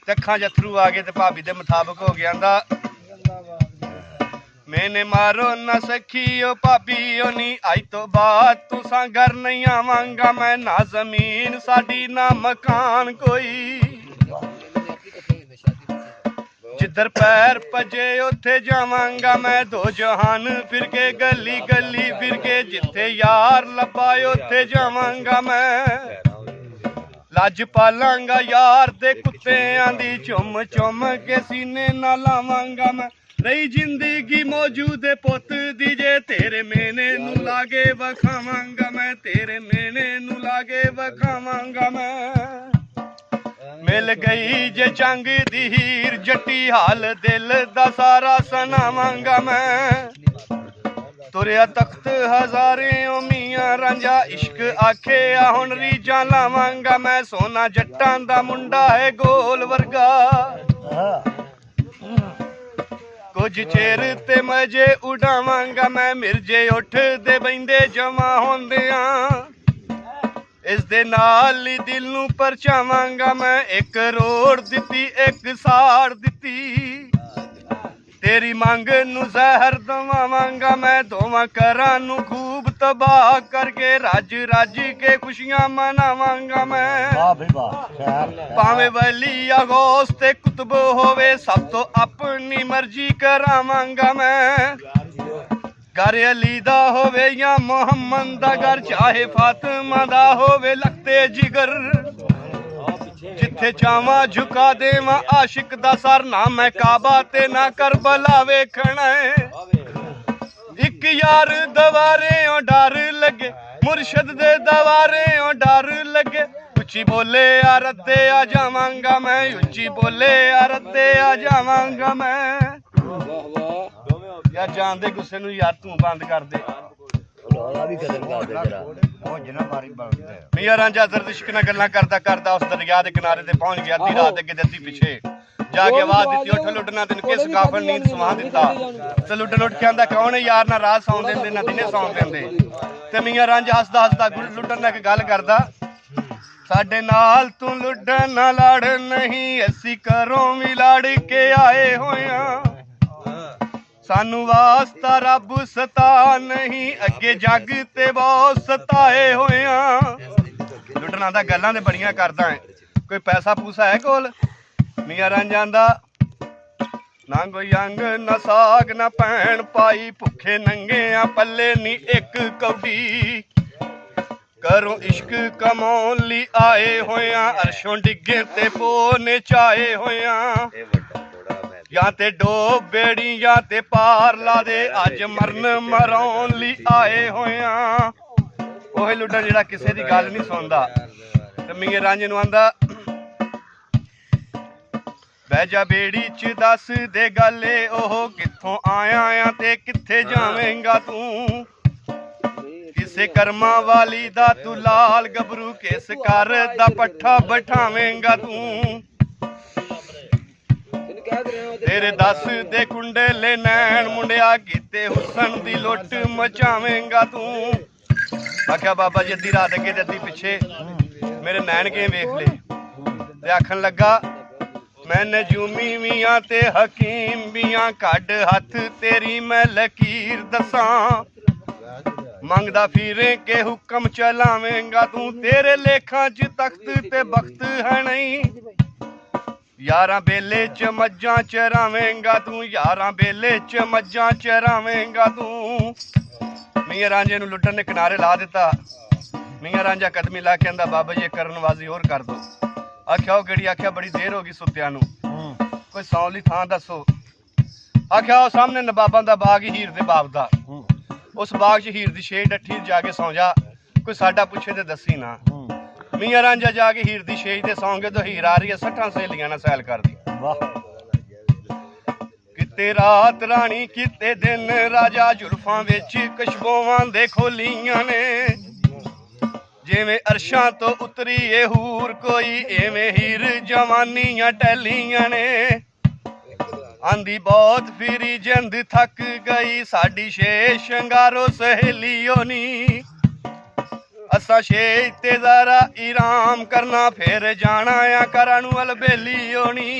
ते अखां जत्थरू आ गए ते भाभी दे मुताबिक हो गया। आंदा मैंने मारो न सखी ओ भाभी ओ नी आई तो बाद तुसा घर नहीं आवांगा मैं, ना जमीन साडी ना मकान कोई, जिधर पैर पजे उथे जावांगा मैं, दो जहान फिर के गली गली फिर के, जिथे यार लब्बा उथे जावांगा मैं, लज पालांगा यार दे कुत्तियां दी, चुम चुम के सीने ना लावांगा मैं, रही जिंदगी मौजूद पुत दी जे, तेरे मेने नू लागे वखावांगा मैं, तेरे मेने नू लागे वखावांगा मैं, मिल गई जे जंग दी हीर जट्टी हाल दिल दा सारा सनावांगा मैं, तुरिया तख्त हजारे ओ मियां रांझा इश्क आखे हुण रीजां लावांगा मैं, सोना जट्टां दा मुंडा है गोल वर्गा, कुछ चेर ते मजे उड़ावांगा मैं, मिर्जे उठ दे बहिंदे जमा होंदियां, इस दे नाल ही दिल नू परछावांगा मैं, एक करोड़ दिती एक साड़ दिती, तेरी मंग नू जहर दवावांगा मैं, दोवां घरां नू खूब तबाह करके रज रज के खुशियां मनावांगा मैं, भावें वली या गौस ते कुतब होवे सब तो अपनी मर्जी करावांगा मैं, घर अली दा होवे या मोहम्मद दा घर, चाहे फातिमा दा होवे लगते जिगर, जिथे चावा झुका देवा आशिक दा सर, ना मैं काबा ते ना करबला वेखना है, एक यार दवारे ओ डर लगे, मुर्शद दे दवारे ओ डर लगे, उच्ची बोले आ रद्दे आ जावांगा मैं, उच्ची बोले आ रद्दे आ जावांगा मैं, यार जान दे गुस्से नू यार तू बंद कर दे, मियां रांझा दर्द इश्क नाल गल्लां करदा करदा उस दरिया दे किनारे ते पहुंच गया, अद्धी रात अगे अद्धी पिछे जाके आवाज दित्ती, उठ लुटना तेन किस काफर नींद सवा दिता, ते लुटन उठ के आंदा कौन है यार, ना रात सौन देंदे ना दिने सौन देंदे, ते मियां रांझा हसदा हसदा लुटन नाल गल करदा, साडे नाल तू लुटन ना लड़ नहीं, असी घरों भी लड़ के आए होया, सानू वास्ता रब सता नहीं, अगे जग ते बहुत सताए होया, लुटना दा गल्लां ते बड़ियां करदा है, कोई पैसा पूसा है कोल, मियां रांझा आंदा ना कोई अंग ना साग ना भैन पाई, भुखे नंगे आ पल्ले नी एक कौडी, घरों इश्क कमाउण लई आए होया, अरशों डिगे ते पो ने चाए होया, या ते डोब बेड़ी या ते पार ला दे, अज मरन मराउण लई आए होया, ओह लुड्डा जेड़ा किसे दी गल नहीं सुनदा, ते मियां रांझे नू आंदा बह जा बेड़ी च दस दे गले, ओह कित्थों आया आ ते कित्थे जावेंगा तू, किसे कर्मा वाली दा तू लाल गबरू, किस घर दा पट्ठा बैठावेंगा तू, तेरे दस दे कुंडे ले नैन मुंडिया, कीते हुसन दी लुट मचावेंगा तू, आख्या बाबा जी अद्धी रात अगे अद्धी पिछे मेरे नैन के वेख ले, ते आखन लगा मैं नजूमी भी हाँ ते हकीम भी हाँ, कड हथ तेरी मैं लकीर दसां, मंगदा फिरे के हुक्म चलावेंगा तू, तेरे लेखा च तख्त ते बख्त है नहीं, यारां बेले च मज्जां चरावेंगा तू, यारां बेले च मज्जां चरावेंगा तू, मियां रांझे नू लुटन ने किनारे ला दिता, मियां रांझा कदमी ला के आंदा बाबा जी करनवाजी होर कर दो, आख्या ओ केड़ी, आख्या बड़ी देर हो गई सुत्तिया नू, कोई सौन ली थां दसो, आख्या ओ सामने नवाबां दा बाग हीर दे बाप दा, उस बाग च हीर दी छे डट्ठी जाके सौ जा, कोई साडा पुछे ते दसी ना, मियां रांझा जाके हीर दी छेज ते सौ गए, तो हीर आ रही है 60 सहेलियां नाल सैल कर दी, किते रात रानी किते दिन राजा, जुल्फां विच खुशबूआं दे खोलियां ने, जिवें अरशां तो उतरी ए हूर कोई, एवें हीर जवानियां टहलियां ने, आंदी बहुत फिरी जिंद थक गई, साडी शे शंगारो सहेली नी, असा शेज ते जरा इराम करना फिर जाना आ करानू अलबेली होनी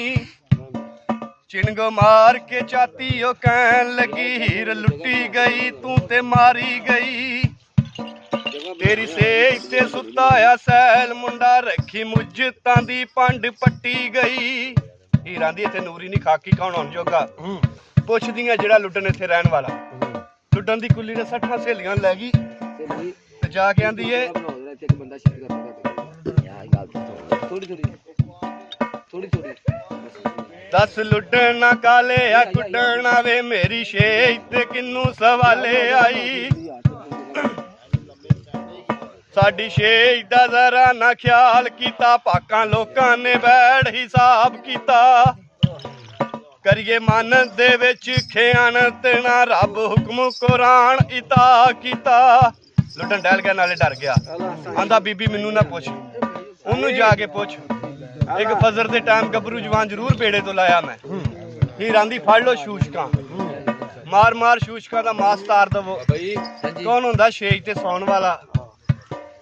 चिनगो मार के चाती ओ कहन लगी हीर लुटी गई तू ते मारी गई तेरी सेज ते सुता आ सैल मुंडा रखी मुज्जतां दी पंड पट्टी गई हीर आंदी इत्थे नूरी नहीं खाकी कौन होन जोगा पुछदियां जेड़ा लुटन इत्थे रहन वाला लुटन दी कुल्ली ने 60 सहेलियां लै गई ते जाके आंदी है दस लुटना काले आ कुटना वे मेरी शेज ते किन्नू सवाले आई साडी शेज दा जरा ना ख्याल कीता पाकां लोकां ने बैठ हिसाब कीता करिए मन दे विच खयानत ना रब हुक्म कुरान इता कीता लुटन डैल गया नाले डर गया आंदा बीबी मैनू ना पुछ ओनू जाके पुछ एक फजर दे टाइम गबरू जवान जरूर बेड़े तो लाया मैं हीर आंदी फड़ लो शूशकां मार मार शूशकां दा मास तार दवो कौन हुंदा शेज ते सौण वाला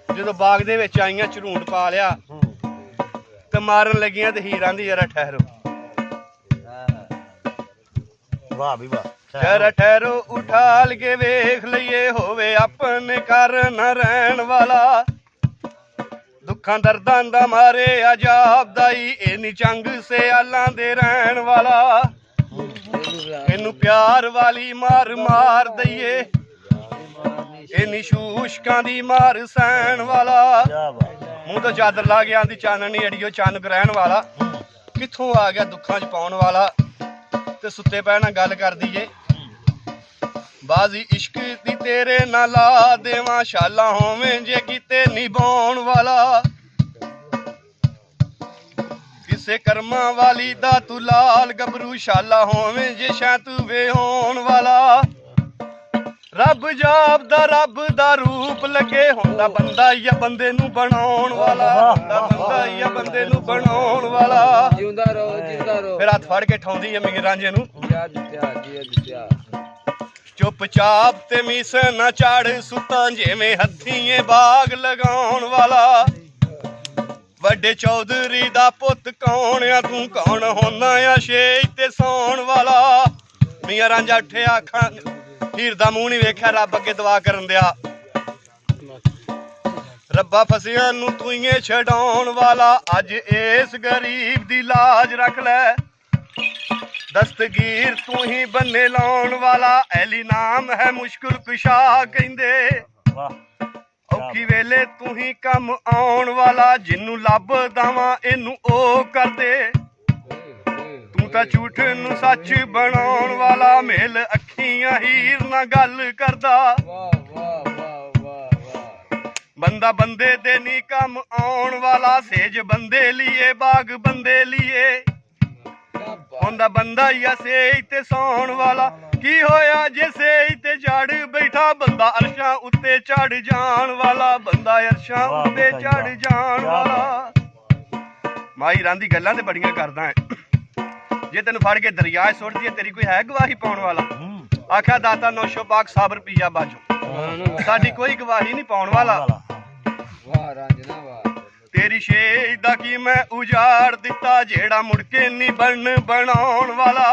जदों बाग दे विच आईयां झरूट पा लिया ते मारन लगियां ते हीर आंदी जरा ठहरो वाह भी वाह जरा ठहरो उठाल के वेख लईए होवे अपने घर न रहन वाला दुखां दर्दां दा मारे अजाब दाई इन्नी चंग सियालां दे रहन वाला इनू प्यार वाली मार मार दईए इन्नी शूशकां दी मार सहन वाला मूंह तो चादर ला के आंदी चाननी अड़ियो चन्न ग्रहण वाला कित्थों आ गया दुखां च पाउण वाला ते सुत्ते पै नाल गल कर दईए बाजी इश्क दी तेरे ना ला देवां शाला होवें जे किते निभाउण वाला किसे कर्मां वाली दा तू लाल गबरू शाला होवें जे शैत वे होण वाला रब जापदा रब दा रूप लगे हुंदा बंदा या बंदे नू बनाउण वाला हुंदा बंदा या बंदे नू बनाउण वाला जिंदा रहो फिर हत्थ फड़ के ठौंदी है मिंगे रांझे नू चुपचाप ते मीस ना चाड़ सुता जिवें हत्थीए बाग लगाउण वाला वड्डे चौधरी दा पुत कौन आ तू कौन होना आ शेज ते सौण वाला मियां रांझा उठिया अखां हीर दा मूंह नहीं वेख्या रब अगे दुआ करन दिया रब्बा फसियां नू तूइए छडाउण वाला अज इस गरीब दी लाज रख लै दस्तगीर तू ही बन्ने लाउण वाला ऐली नाम है मुश्किल कुशा कहंदे औखी वेले तू ही कम आउण वाला जिन्नू लभ दावां इनू ओ कर दे तू तां झूठ नू सच बनाउण वाला मेल अखियां हीर ना गल करदा बंदा बंदे दे नी कम आउण वाला सेज बंदे लिए बाग बंदे लिए हुंदा बंदा या सेज ते सौण वाला की होया जे सेज ते चढ़ बैठा बंदा अरशां उत्ते चढ़ जाण वाला बंदा अरशां उत्ते चढ़ जाण वाला माई रांदी गल्लां ते बड़ियां करदा है जे तेन फड़ के दरिया सुट दिए तेरी कोई है गवाही पाउण वाला आख्या दाता नौशो पाक साबर पिया बाजो साडी कोई गवाही नहीं पाउण वाला वाह रांझना वाह तेरी शेज दा की मैं उजाड़ दिता जेड़ा मुड़के नी बन बनाउण वाला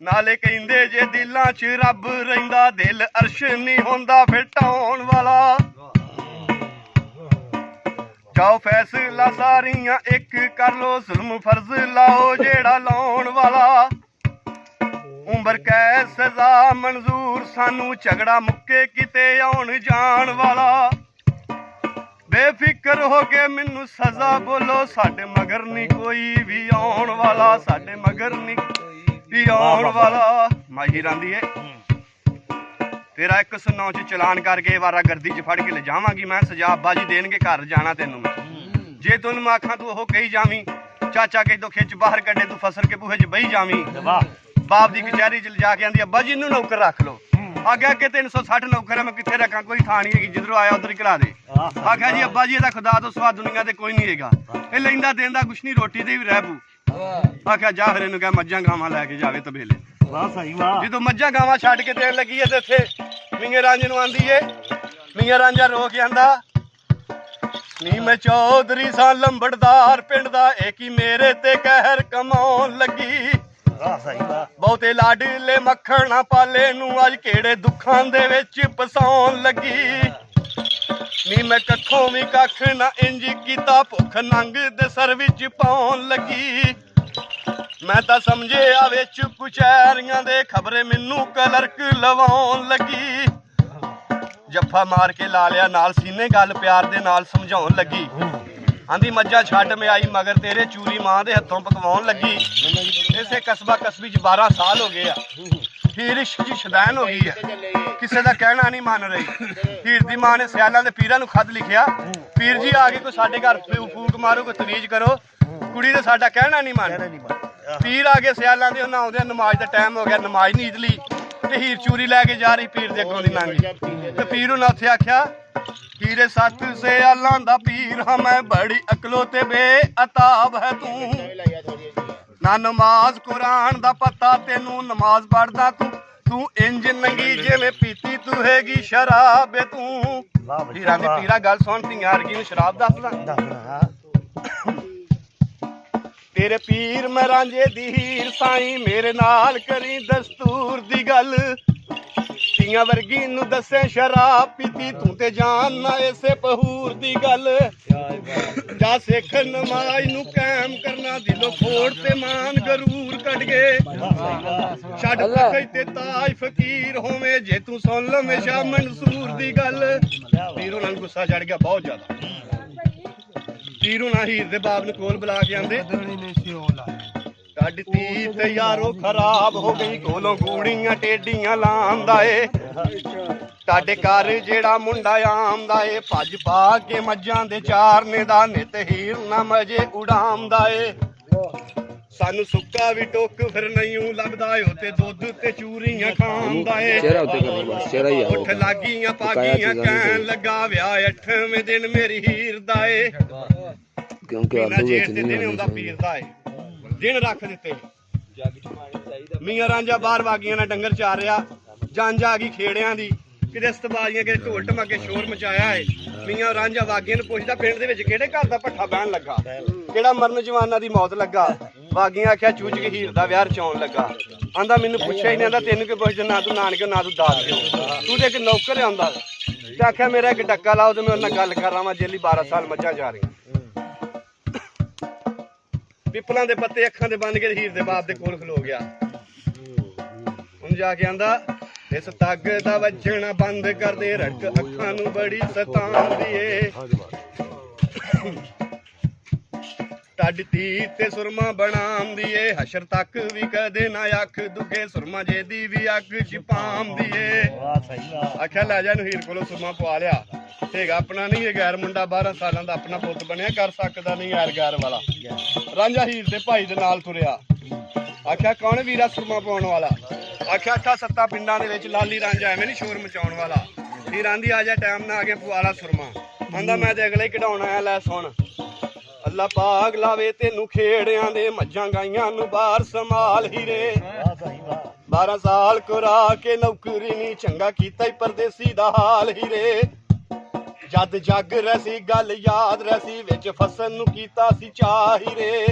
नाले कहिंदे जे दिलां च रब रहिंदा दिल अर्श नी होंदा फिर ढाउण वाला जाओ फैसला सारियां एक कर लो जुल्म फर्ज लाओ जेड़ा लाउण वाला उम्र कैद सजा मंजूर सानू झगड़ा मुक्के किते आउण जाण वाला बेफिक्र हो के मैनू सजा बोलो साडे मगर नहीं कोई भी आउण वाला साडे मगर नहीं भी आउण वाला माही रांदी है तेरा 109 च चलान करके वारा गर्दी च फड़ के ले जावांगी मैं सजा अब्बा जी देणगे घर जाना तेनू जे तैनू मैं आखां तू ओह कही जावी चाचा कह दो खिच बाहर कड्डे तू फसल के बूहे च बही जावी बाप दी कचहरी च जाके आंदी अब्बा जी इनू नौकर रख लो आख्या कि 360 नौकर है मैं कितने रखा कोई थां नहीं है जिधरों आया उधर ही करा दे आख्या जी अब्बा जी एदा खुदा तो सवा दुनिया ते कोई नहीं हैगा ये लैंदा देंदा कुछ नहीं रोटी ते भी रह पू आख्या जा फिर इनू कह मज्जां गावां लैके जावे तबेले वाह सही वाह जो मज्जां गावां छड्ड के देन लगी है ते इत्थे मिंगे रांझे नूं आंदी है ਮੀਆਂ ਰਾਂਝਾ ਰੋ ਕੇ ਆਂਦਾ ਨੀ ਮੈਂ ਚੌਧਰੀ ਸਾਂ ਲੰਬੜਦਾਰ ਪਿੰਡ ਦਾ ਇਹ ਕੀ ਮੇਰੇ ਤੇ ਕਹਿਰ ਕਮਾਉਣ ਲੱਗੀ। ਵਾਹ ਸਹੀ ਵਾਹ। ਬਹੁਤੇ ਲਾਡਲੇ ਮੱਖਣਾ ਪਾਲੇ ਨੂੰ ਅੱਜ ਕਿਹੜੇ ਦੁੱਖਾਂ ਦੇ ਵਿੱਚ ਫਸਾਉਣ ਲੱਗੀ। ਨੀ ਮੈਂ ਕੱਖੋਂ ਵੀ ਕੱਖ ਨਾ ਇੰਜ ਕੀਤਾ ਭੁੱਖ ਨੰਗ ਦੇ ਸਰ ਵਿੱਚ ਪਾਉਣ ਲੱਗੀ। ਮੈਂ ਤਾਂ ਸਮਝਿਆ ਵਿੱਚ ਕੁਚੈਰੀਆਂ ਦੇ ਖਬਰੇ ਮੈਨੂੰ ਕਲਰਕ ਲਵਾਉਣ ਲੱਗੀ। ਜੱਫਾ ਮਾਰ ਕੇ ਲਾ ਲਿਆ ਨਾਲ ਸੀਨੇ ਗੱਲ ਪਿਆਰ ਦੇ ਨਾਲ ਸਮਝਾਉਣ ਲੱਗੀ। ਆਂਦੀ ਮੱਝਾਂ ਛੱਡ ਮੈਂ ਆਈ ਮਗਰ ਤੇਰੇ ਚੂਰੀ ਮਾਂ ਦੇ ਹੱਥੋਂ ਪਕਵਾਉਣ ਲੱਗੀ। ਇਸੇ ਕਸਬਾ ਕਸਬੀ ਚ 12 ਸਾਲ ਹੋ ਗਏ ਆ। ਹੀਰ ਇਸ਼ਕ ਦੀ ਸ਼ੈਤਾਨ ਹੋ ਗਈ ਆ, ਕਿਸੇ ਦਾ ਕਹਿਣਾ ਨਹੀਂ ਮੰਨ ਰਹੀ। ਹੀਰ ਦੀ ਮਾਂ ਨੇ ਸਿਆਲਾਂ ਦੇ ਪੀਰਾਂ ਨੂੰ ਖਤ ਲਿਖਿਆ, ਪੀਰ ਜੀ ਆ ਕੇ ਕੋਈ ਸਾਡੇ ਘਰ ਫੂਕ ਮਾਰੋ, ਕੋਈ ਤਵੀਜ਼ ਕਰੋ, ਕੁੜੀ ਤੇ ਸਾਡਾ ਕਹਿਣਾ ਨਹੀਂ ਮੰਨ। ਪੀਰ ਆ ਗਏ ਸਿਆਲਾਂ ਦੇ, ਉਹਨਾਂ ਆਉਂਦੇ ਨਮਾਜ਼ ਦਾ ਟਾਈਮ ਹੋ ਗਿਆ, ਨਮਾਜ਼ ਨਹੀਂ ਇਦਲੀ ਤੇ ਹੀਰ ਚੂਰੀ ਲੈ ਕੇ ਜਾ ਰਹੀ ਪੀਰ ਦੇ ਅੱਗੋਂ ਦੀ ਲੰਘ ਤੇ ਪੀਰ ਨੂੰ ਉੱਥੇ ਆਖਿਆ ਹੀਰੇ ਸੱਤ ਸਿਆਲਾਂ ਦਾ ਪੀਰ ਹਾਂ ਮੈਂ, ਬੜੀ ਅਕਲੋ ਤੇ ਬੇਅਤਾਬ ਹੈ ਤੂੰ। ਨਾ ਨਮਾਜ਼ ਕੁਰਾਨ ਦਾ ਪਤਾ ਤੈਨੂੰ, ਨਮਾਜ਼ ਪੜਦਾ ਤੂੰ ਇੰਜ ਨੰਗੀ ਜਿਵੇਂ ਪੀਤੀ ਤੂੰ ਹੈਗੀ ਸ਼ਰਾਬ ਏ ਤੂੰ। ਹੀਰਾਂ ਦੀ ਪੀਰਾ ਗੱਲ ਸੁਣ, ਧੀਆਂ ਵਰਗੀ ਨੂੰ ਸ਼ਰਾਬ ਦੱਸਦਾ। ਤੇਰੇ ਪੀਰ ਮੈਂ ਰਾਂਝੇ ਦੀ ਹੀਰ ਸਾਈਂ, ਮੇਰੇ ਨਾਲ ਕਰੀ ਦਸਤੂਰ ਦੀ ਗੱਲ। ਧੀਆਂ ਵਰਗੀ ਨੂੰ ਦੱਸੇ ਸ਼ਰਾਬ ਪੀਤੀ ਤੂੰ ਤੇ ਜਾਨ ਨਾ ਇਸੇ ਪਹੂਰ ਦੀ ਗੱਲ। ਜਾ ਸਿੱਖ ਨਮਾਜ਼ ਨੂੰ ਕਾਇਮ ਕਰਨਾ, ਦਿਲੋਂ ਖੋੜ ਤੇ ਮਾਨ ਗਰੂਰ ਕੱਢ ਗਏ। ਛੱਡ ਤਖਤ ਤੇ ਤਾਜ ਫਕੀਰ ਹੋਵੇਂ, ਜੇ ਤੂੰ ਸੁਣ ਲਵੇਂ ਸ਼ਾਹ ਮਨਸੂਰ ਦੀ ਗੱਲ। ਪੀਰ ਉਹਨਾਂ ਨੂੰ ਗੁੱਸਾ ਚੜ ਗਿਆ ਬਹੁਤ ਜ਼ਿਆਦਾ। ਪੀਰ ਉਹਨਾਂ ਹੀਰ ਦੇ ਬਾਪ ਨੂੰ ਕੋਲ ਬੁਲਾ ਕੇ ਆਂਦੇ ਤੁਹਾਡੀ ਧੀ ਤੇ ਯਾਰੋ ਖਰਾਬ ਹੋ ਗਈ, ਕੋਲੋਂ ਗੂੜੀਆਂ ਟੇਡੀਆਂ ਲਾਂਦਾ ਏ। ਤੁਹਾਡੇ ਘਰ ਜਿਹੜਾ ਮੁੰਡਾ ਆਂਦਾ ਏ, ਭੱਜ ਪਾ ਕੇ ਮੱਝਾਂ ਦੇ ਚਾਰਨੇ ਦਾ ਨਿਤ ਹੀਰ ਨਾ ਮਜੇ ਉਡਾਉਂਦਾ ਏ। ਸਾਨੂੰ ਸੁੱਕਾ ਵੀ ਟੁੱਕ ਫਿਰ ਨਹੀਂ ਲੱਭਦਾ ਏ, ਤੇ ਦੁੱਧ ਤੇ ਚੂਰੀਆਂ ਖਾਂਦਾ ਏ। ਉੱਠ ਲਾਗੀਆਂ ਪਾਗੀਆਂ ਕਹਿਣ ਲੱਗਾ ਵਿਆਹ 8ਵੇਂ ਦਿਨ ਮੇਰੀ ਹੀਰ ਦਾ ਏ। ਕਿਉਂਕਿ ਦਿਨ ਆਉਂਦਾ ਪੀਰ ਦਾ ਏ, ਦਿਨ ਰੱਖ ਦਿੱਤੇ। ਮੀਆਂ ਰਾਂਝਾ ਬਾਹਰ ਵਾਗੀਆਂ ਨਾਲ ਡੰਗਰ ਚਾਰ ਰਿਹਾ, ਜੰਜ ਆ ਗਈ ਖੇੜਿਆਂ ਦੀ, ਕਿਤੇ ਸਤਬਾਜ਼ੀਆਂ ਕਿਤੇ ਢੋਲ ਢਮਾਕੇ ਸ਼ੋਰ ਮਚਾਇਆ ਏ। ਮੀਆਂ ਰਾਂਝਾ ਵਾਗੀਆਂ ਨੂੰ ਪੁੱਛਦਾ ਪਿੰਡ ਦੇ ਵਿੱਚ ਕਿਹੜੇ ਘਰ ਦਾ ਭੱਠਾ ਬਹਿਣ ਲੱਗਾ, ਕਿਹੜਾ ਮਰਨ ਜਵਾਨਾਂ ਦੀ ਮੌਤ ਲੱਗਾ। ਵਾਗੀਆਂ ਆਖਿਆ ਚੂਚ ਕੇ ਹੀਰ ਦਾ ਵਿਆਹ ਰਚਾਉਣ ਲੱਗਾ। ਆਂਦਾ ਮੈਨੂੰ ਪੁੱਛਿਆ ਹੀ ਨਹੀਂ, ਆਂਦਾ ਤੈਨੂੰ ਕੀ ਪੁੱਛਦਾ, ਨਾ ਤੂੰ ਨਾਨਕੇ ਨਾ ਤੂੰ ਦਾਦਕੇ, ਤੂੰ ਤੇ ਇੱਕ ਨੌਕਰ ਆਉਂਦਾ ਤੇ ਆਖਿਆ ਮੇਰਾ ਇੱਕ ਡੱਕਾ ਲਾਓ ਤੇ ਮੈਂ ਉਹਨਾਂ ਨਾਲ ਗੱਲ ਕਰ ਰਹਾ ਵਾਂ। ਜੇਲੀ 12 ਸਾਲ ਮੱਝਾਂ ਜਾ ਰਹੀਆਂ। ਪਿੱਪਲਾਂ ਦੇ ਪੱਤੇ ਅੱਖਾਂ ਦੇ ਬੰਨ ਕੇ ਹੀਰ ਦੇ ਬਾਪ ਦੇ ਕੋਲ ਖਲੋ ਗਿਆ। ਹੁਣ ਜਾ ਕੇ ਆਂਦਾ ਇਸ ਤੱਗ ਦਾ ਵੱਜਣਾ ਬੰਦ ਕਰ ਦੇ, ਰੜਕ ਅੱਖਾਂ ਨੂੰ ਬੜੀ ਸਤਾਉਂਦੀ ਏ। ਟੱਡ ਧੀ ਤੇ ਸੁਰਮਾ ਬਣਾਉਂਦੀ ਏ, ਹਸ਼ਰ ਤੱਕ ਵੀ ਕਦੇ ਨਾ ਅੱਖ ਦੁਖੇ, ਸੁਰਮਾ ਜਿਹਦੀ ਵੀ ਅੱਗ ਛਿਪਾਉਂਦੀ ਏ। ਆਖਿਆ ਲੈ ਜਾ ਨੂੰ ਹੀਰ ਕੋਲੋਂ ਸੁਰਮਾ ਪਵਾ ਲਿਆ, ਹੈਗਾ ਆਪਣਾ ਨਹੀਂ ਇਹ ਗੈਰ ਮੁੰਡਾ, 12 ਸਾਲਾਂ ਦਾ ਆਪਣਾ ਪੁੱਤ ਬਣਿਆ, ਕਰ ਸਕਦਾ ਨਹੀਂ ਯਾਰ ਗੈਰ ਵਾਲਾ। ਰਾਂਝਾ ਹੀਰ ਦੇ ਭਾਈ ਦੇ ਨਾਲ ਤੁਰਿਆ। ਆਖਿਆ ਕੌਣ ਵੀਰਾ ਸੁਰਮਾ ਪਾਉਣ ਵਾਲਾ? ਆਖਿਆ 8-7 ਪਿੰਡਾਂ ਦੇ ਵਿੱਚ ਲਾਲੀ ਰਾਂਝਾ ਐਵੇਂ ਨਹੀਂ ਸ਼ੋਰ ਮਚਾਉਣ ਵਾਲਾ। ਹੀਰ ਆਂਦੀ ਆ ਜਾ ਟਾਈਮ ਨਾਲ ਆ ਕੇ ਪਵਾਲਾ ਸੁਰਮਾ। ਆਂਦਾ ਮੈਂ ਤੇ ਅਗਲੇ ਹੀ ਕਢਾਉਣਾ ਆ, ਲੈ ਸੁਣ। ਅੱਲਾ ਪਾਕ ਲਾਵੇ ਤੈਨੂੰ ਖੇੜਿਆਂ ਦੇ, ਮੱਝਾਂ ਗਾਈਆਂ ਨੂੰ ਬਾਹਰ ਸੰਭਾਲ ਹੀਰੇ। 12 ਸਾਲ ਕਰਾ ਕੇ ਨੌਕਰੀ ਨਹੀਂ, ਚੰਗਾ ਕੀਤਾ ਹੀ ਪਰਦੇਸੀ ਦਾ ਹਾਲ ਹੀਰੇ। ਜਦ ਜੱਗ ਰਹਿਸੀ ਗੱਲ ਯਾਦ ਰਹਿਸੀ, ਵਿੱਚ ਫਸਣ ਨੂੰ ਕੀਤਾ ਸੀ ਚਾਹ ਹੀਰੇ।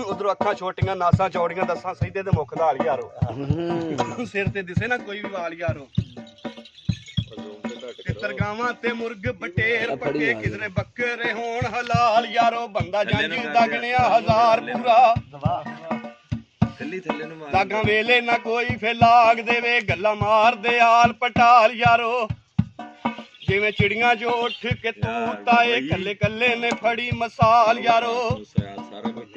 ਉਧਰੋਂ ਅੱਖਾਂ ਛੋਟੀਆਂ ਨਾਸਾਂ ਚੌੜੀਆਂ, ਦੱਸਾਂ ਸਿੱਧੇ ਤੇ ਮੁੱਖ ਦਾ ਹਾਲ ਯਾਰੋ, ਸਿਰ ਤੇ ਦਿਸੇ ਨਾ ਕੋਈ ਵੀ ਵਾਲ ਯਾਰੋ। ਤਰਗਾਵਾਂ ਤੇ ਮੁਰਗ ਬਟੇਰ ਪੱਕੇ, ਕਿਧਰੇ ਬੱਕਰੇ ਹੋਣ ਹਲਾਲ ਯਾਰੋ। ਬੰਦਾ ਜੰਜ ਦਾ ਗਿਣਿਆ 1000 ਪੂਰਾ, ਲਾਗਾਂ ਵੇਲੇ ਨਾ ਕੋਈ ਫੇ ਲਾਗ ਦੇਵੇ, ਗੱਲਾਂ ਮਾਰਦੇ ਆਲ ਪਟਾਲ ਯਾਰੋ। ਜਿਵੇਂ ਚਿੜੀਆਂ ਜੋ ਉੱਠ ਕੇ ਤੂਤਾਂ ਏ, ਕੱਲੇ ਕੱਲੇ ਨੇ ਫੜੀ ਮਸਾਲ ਯਾਰੋ।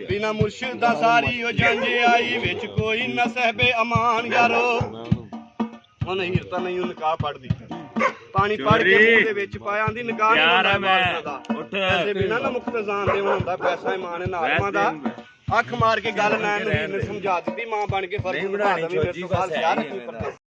ਬਿਨਾ ਮੁਰਸ਼ਿਦਾ ਸਾਰੀ ਉਹ ਜੰਜ ਆਈ, ਵਿੱਚ ਕੋਈ ਨਾ ਸਹਿਬੇ ਅਮਾਨ ਯਾਰੋ। ਹੁਣ ਹੀਰ ਤਾਂ ਨਹੀਂ ਨਿਕਾਹ ਪੜਦੀ, ਪਾਣੀ ਪੜ ਕੇ ਮੂੰਹ ਦੇ ਵਿੱਚ ਪਾਇਆ, ਆਂਦੀ ਨਿਕਾਹ ਨਹੀਂ ਹੁੰਦਾ ਮਾਰਦਾ ਪੈਸੇ ਬਿਨਾ ਨਾ ਮੁਖਤਜ਼ਾਨ ਦੇ ਹੁੰਦਾ, ਪੈਸਾ ਇਮਾਨ ਨਾਲਮਾਂ ਦਾ। ਅੱਖ ਮਾਰ ਕੇ ਗੱਲ ਨੈਣ ਨੂੰ ਹੀਰ ਨੇ ਸਮਝਾ ਦਿੱਤੀ, ਮਾਂ ਬਣ ਕੇ ਫਰਜ਼ ਨਿਭਾ ਦੇਵੀਂ, ਮੇਰੇ ਤੋਂ ਗੱਲ ਯਾਰ ਰੱਖੀ।